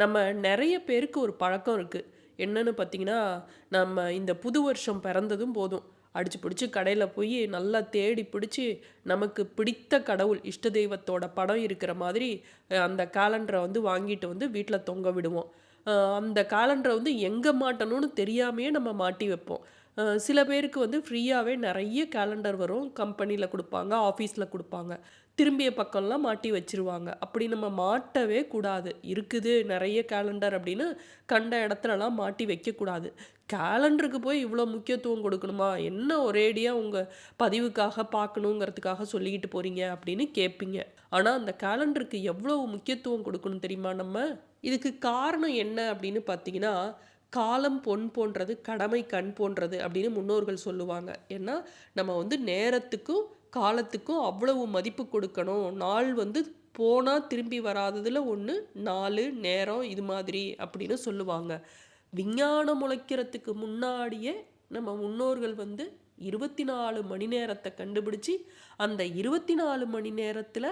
நம்ம நெறைய பேருக்கு ஒரு பழக்கம் இருக்கு. என்னன்னு பார்த்தீங்கன்னா, நம்ம இந்த புது வருஷம் பிறந்ததும் போதும், அடிச்சு புடிச்சு கடையில போயி நல்லா தேடி பிடிச்சு, நமக்கு பிடித்த கடவுள், இஷ்ட தெய்வத்தோட படம் இருக்கிற மாதிரி அந்த காலண்டர வந்து வாங்கிட்டு வந்து வீட்ல தொங்க விடுவோம். அந்த காலண்டர வந்து எங்க மாட்டணும்னு தெரியாமயே நம்ம மாட்டி வைப்போம். சில பேருக்கு வந்து ஃப்ரீயாவே நெறைய கேலண்டர் வரும். கம்பெனில குடுப்பாங்க, ஆஃபீஸ்ல குடுப்பாங்க. திரும்பிய பக்கம்லாம் மாட்டி வச்சுருவாங்க. அப்படி நம்ம மாட்டவே கூடாது. இருக்குது நெறைய கேலண்டர் அப்படின்னு கண்ட இடத்துலலாம் மாட்டி வைக்கக்கூடாது. கேலண்டருக்கு போய் இவ்வளோ முக்கியத்துவம் கொடுக்கணுமா? என்ன ஒரேடியா உங்க பதிவுக்காக பார்க்கணுங்கிறதுக்காக சொல்லிக்கிட்டு போறீங்க அப்படின்னு கேட்பீங்க. ஆனா அந்த கேலண்டருக்கு எவ்வளவு முக்கியத்துவம் கொடுக்கணும் தெரியுமா நம்ம? இதுக்கு காரணம் என்ன அப்படின்னு பார்த்தீங்கன்னா, "காலம் பொன் போன்றது, கடமை கண் போன்றது" அப்படின்னு முன்னோர்கள் சொல்லுவாங்க. ஏன்னா, நம்ம வந்து நேரத்துக்கும், காலத்துக்கும் அவ்வளவு மதிப்பு கொடுக்கணும். நாள் வந்து போனா திரும்பி வராததுல ஒண்ணு, நாளு, நேரம் இது மாதிரி அப்படின்னு சொல்லுவாங்க. விஞ்ஞானம் முளைக்கிறதுக்கு முன்னாடியே நம்ம முன்னோர்கள் வந்து 24 மணி நேரத்த கண்டுபிடிச்சு, அந்த 24 மணி நேரத்துல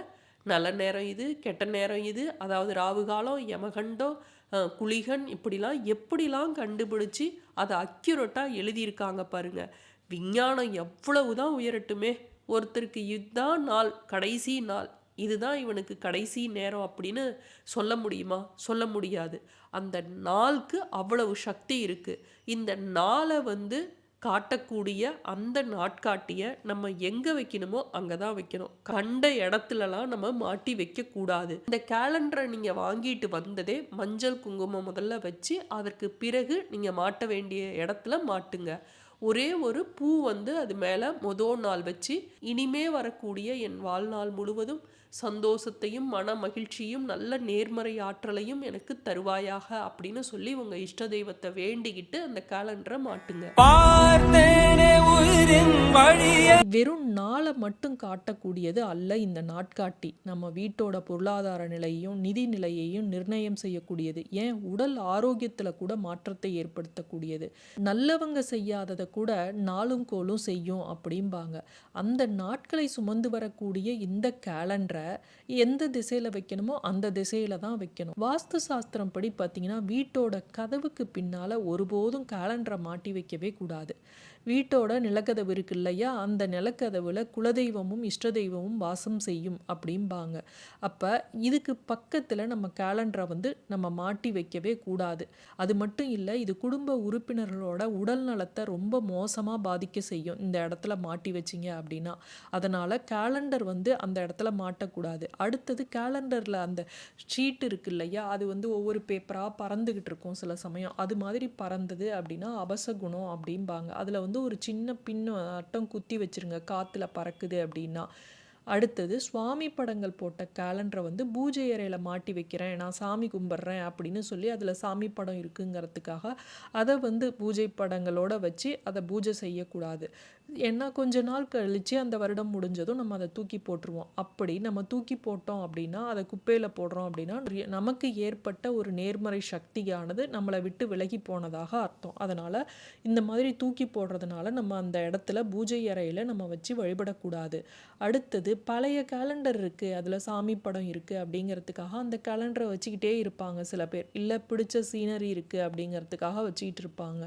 நல்ல நேரம் இது, கெட்ட நேரம் இது, அதாவது ராவு காலம், யமகண்டம், குளிகன் இப்படிலாம் எப்படிலாம் கண்டுபிடிச்சு அத அக்யூரேட்டா எழுதியிருக்காங்க பாருங்க. விஞ்ஞானம் எவ்வளவு தான் உயரட்டுமே, ஒருத்தருக்கு இதுதான் நாள், கடைசி நாள். இதுதான் இவனுக்கு கடைசி நேரம் அப்படின்னு சொல்ல முடியுமா? சொல்ல முடியாது. அந்த நாளுக்கு அவ்வளவு சக்தி இருக்கு. இந்த நாள வந்து காட்டக்கூடிய அந்த நாட்காட்டிய நம்ம எங்க வைக்கணுமோ அங்க தான் வைக்கணும். கண்ட இடத்துலலாம் நம்ம மாட்டி வைக்கக்கூடாது. இந்த கேலண்டர நீங்க வாங்கிட்டு வந்ததே மஞ்சள், குங்குமம் முதல்ல வச்சு, அதற்கு பிறகு நீங்க மாட்ட வேண்டிய இடத்துல மாட்டுங்க. ஒரே ஒரு பூ வந்து அது மேல மொதோ நாள் வச்சு, இனிமே வரக்கூடிய என் வாழ்நாள் முழுவதும் சந்தோஷத்தையும், மன மகிழ்ச்சியும், நல்ல நேர்மறை ஆற்றலையும் எனக்கு தருவாயாக அப்படின்னு சொல்லி உங்க இஷ்ட தெய்வத்த வேண்டிக்கிட்டு அந்த கேலண்டர மாட்டுங்க. பார்த்தேனே உயிரின் வழியே. வெறும் நாள மட்டும் காட்டக்கூடியது அல்ல இந்த நாட்காட்டி. நம்ம வீட்டோட பொருளாதார நிலையையும், நிதி நிலையையும் நிர்ணயம் செய்யக்கூடியது. ஏன் உடல் ஆரோக்கியத்துல கூட மாற்றத்தை ஏற்படுத்தக்கூடியது. நல்லவங்க செய்யாதத கூட நாளும் கோலும் செய்யும் அப்படிம்பாங்க. அந்த நாட்களை சுமந்து வரக்கூடிய இந்த கேலண்டர எந்த திசையில வைக்கணுமோ அந்த திசையில தான் வைக்கணும். வாஸ்து சாஸ்திரம் படி பார்த்தீங்கன்னா, வீட்டோட கதவுக்கு பின்னால ஒருபோதும் கேலண்டர மாட்டி வைக்கவே கூடாது. வீட்டோட நிலக்கதவு இருக்கு இல்லையா, அந்த நிலக்கதவுல குலதெய்வமும் இஷ்ட தெய்வமும் வாசம் செய்யும் அப்படிம்பாங்க. அப்ப இதுக்கு பக்கத்துல நம்ம கேலண்டரை வந்து நம்ம மாட்டி வைக்கவே கூடாது. அது மட்டும் இல்லை, இது குடும்ப உறுப்பினர்களோட உடல் நலத்தை ரொம்ப மோசமாக பாதிக்க செய்யும் இந்த இடத்துல மாட்டி வச்சிங்க அப்படின்னா. அதனால் கேலண்டர் வந்து அந்த இடத்துல மாட்டக்கூடாது. அடுத்தது கேலண்டரில் அந்த ஷீட் இருக்கு இல்லையா, அது வந்து ஒவ்வொரு பேப்பராக பறந்துக்கிட்டு இருக்கும் சில சமயம். அது மாதிரி பறந்தது அப்படின்னா அபசகுணம் அப்படிம்பாங்க. அதில் வந்து ஒரு சின்ன பின்னு அட்டம் குத்தி வச்சிருங்க காற்றுல பறக்குது அப்படின்னா. அடுத்தது சுவாமி படங்கள் போட்ட கேலண்டரை வந்து பூஜை அறையில் மாட்டி வைக்கிறேன், நான் சாமி கும்பிட்றேன் அப்படின்னு சொல்லி அதில் சாமி படம் இருக்குங்கிறதுக்காக அதை வந்து பூஜை படங்களோட வச்சு அதை பூஜை செய்யக்கூடாது. ஏன்னா கொஞ்ச நாள் கழித்து அந்த வருடம் முடிஞ்சதும் நம்ம அதை தூக்கி போட்டுருவோம். அப்படி நம்ம தூக்கி போட்டோம் அப்படின்னா, அதை குப்பையில் போடுறோம் அப்படின்னா, நமக்கு ஏற்பட்ட ஒரு நேர்மறை சக்தியானது நம்மளை விட்டு விலகி போனதாக அர்த்தம். அதனால் இந்த மாதிரி தூக்கி போடுறதுனால நம்ம அந்த இடத்துல பூஜை அறையில் நம்ம வச்சு வழிபடக்கூடாது. அடுத்தது பழைய கேலண்டர் இருக்குது, அதில் சாமி படம் இருக்குது அப்படிங்கிறதுக்காக அந்த கேலண்டரை வச்சுக்கிட்டே இருப்பாங்க சில பேர். இல்லை பிடிச்ச சீனரி இருக்குது அப்படிங்கிறதுக்காக வச்சுக்கிட்டு இருப்பாங்க.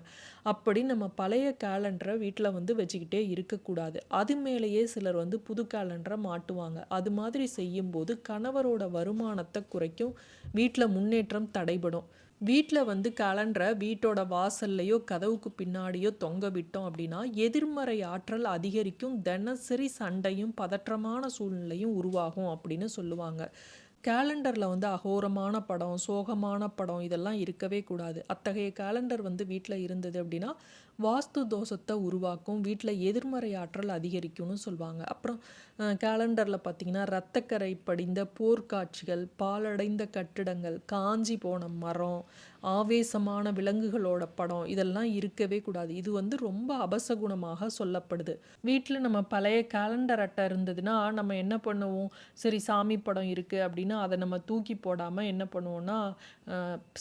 அப்படி நம்ம பழைய கேலண்டரை வீட்டில் வந்து வச்சுக்கிட்டே இருக்கக்கூடாது. அது மேலேயே சிலர் வந்து புது கேலண்டரை மாட்டுவாங்க. அது மாதிரி செய்யும்போது கணவரோட வருமானத்தை குறைக்கும், வீட்டில் முன்னேற்றம் தடைபடும். வீட்டில் வந்து கேலண்டரை வீட்டோட வாசல்லையோ கதவுக்கு பின்னாடியோ தொங்க விட்டோம் அப்படின்னா எதிர்மறை ஆற்றல் அதிகரிக்கும், தினசரி சண்டையும் பதற்றமான சூழ்நிலையும் உருவாகும் அப்படின்னு சொல்லுவாங்க. கேலண்டரில் வந்து அகோரமான படம், சோகமான படம் இதெல்லாம் இருக்கவே கூடாது. அத்தகைய கேலண்டர் வந்து வீட்டில் இருந்தது அப்படின்னா வாஸ்து தோஷத்தை உருவாக்கும், வீட்டில் எதிர்மறை ஆற்றல் அதிகரிக்கும்னு சொல்லுவாங்க. அப்புறம் கேலண்டரில் பார்த்திங்கன்னா இரத்தக்கரை படிந்த போர்க்காட்சிகள், பாலடைந்த கட்டிடங்கள், காஞ்சி போன மரம், ஆவேசமான விலங்குகளோட படம் இதெல்லாம் இருக்கவே கூடாது. இது வந்து ரொம்ப அபசகுணமாக சொல்லப்படுது. வீட்டில் நம்ம பழைய கேலண்டர் அட்டை இருந்ததுன்னா நம்ம என்ன பண்ணுவோம், சரி சாமி படம் இருக்குது அப்படின்னு அப்படின்னா அதை நம்ம தூக்கி போடாமல் என்ன பண்ணுவோம்னா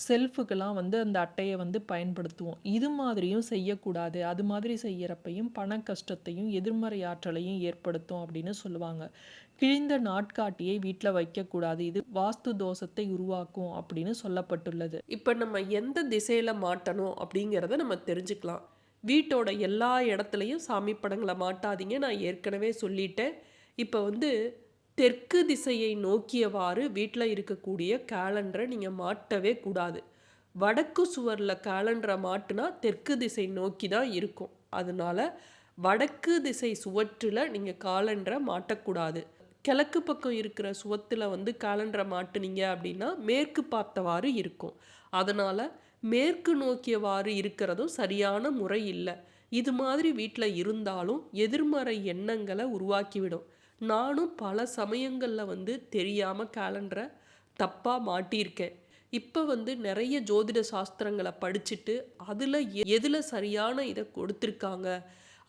செல்ஃபுக்கெல்லாம் வந்து அந்த அட்டையை வந்து பயன்படுத்துவோம். இது மாதிரியும் செய்யக்கூடாது. அது மாதிரி செய்யறப்பையும் பண கஷ்டத்தையும் எதிர்மறை ஆற்றலையும் ஏற்படுத்தும் அப்படின்னு சொல்லுவாங்க. கிழிந்த நாட்காட்டியை வீட்டில் வைக்கக்கூடாது. இது வாஸ்து தோஷத்தை உருவாக்கும் அப்படின்னு சொல்லப்பட்டுள்ளது. இப்போ நம்ம எந்த திசையில மாட்டணும் அப்படிங்கிறத நம்ம தெரிஞ்சுக்கலாம். வீட்டோட எல்லா இடத்துலையும் சாமி படங்களை மாட்டாதீங்க. நான் ஏற்கனவே சொல்லிட்டேன். இப்போ வந்து தெற்கு திசையை நோக்கியவாறு வீட்டில் இருக்கக்கூடிய கேலண்டரை நீங்கள் மாட்டவே கூடாது. வடக்கு சுவரில் கேலண்டரை மாட்டுனா தெற்கு திசை நோக்கி தான் இருக்கும். அதனால வடக்கு திசை சுவற்றில் நீங்கள் காலண்டரை மாட்டக்கூடாது. கிழக்கு பக்கம் இருக்கிற சுவத்தில் வந்து கேலண்டரை மாட்டுனீங்க அப்படின்னா மேற்கு பார்த்தவாறு இருக்கும். அதனால் மேற்கு நோக்கியவாறு இருக்கிறதும் சரியான முறை இல்லை. இது மாதிரி வீட்டில் இருந்தாலும் எதிர்மறை எண்ணங்களை உருவாக்கிவிடும். நானும் பல சமயங்களில் வந்து தெரியாமல் கேலண்டரை தப்பாக மாட்டியிருக்கேன். இப்போ வந்து நிறைய ஜோதிட சாஸ்திரங்களை படிச்சுட்டு அதில் எதில் சரியான இதை கொடுத்துருக்காங்க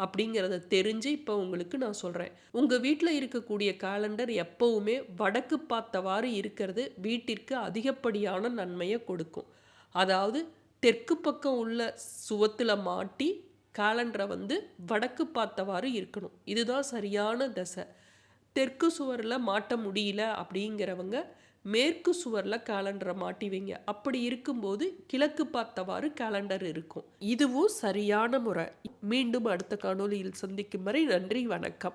அப்படிங்கிறத தெரிஞ்சு இப்போ உங்களுக்கு நான் சொல்கிறேன். உங்கள் வீட்டில் இருக்கக்கூடிய கேலண்டர் எப்போவுமே வடக்கு பார்த்தவாறு இருக்கிறது வீட்டிற்கு அதிகப்படியான நன்மையை கொடுக்கும். அதாவது தெற்கு பக்கம் உள்ள சுவத்தில் மாட்டி கேலண்டரை வந்து வடக்கு பார்த்தவாறு இருக்கணும். இதுதான் சரியான தசை. தெற்கு சுவரில் மாட்ட முடியல அப்படிங்கிறவங்க மேற்கு சுவரில் கேலண்டரை மாட்டி வைங்க. அப்படி இருக்கும்போது கிழக்கு பார்த்தவாறு கேலண்டர் இருக்கும். இதுவும் சரியான முறை. மீண்டும் அடுத்த காணொளியில் சந்திக்கும் வரை நன்றி, வணக்கம்.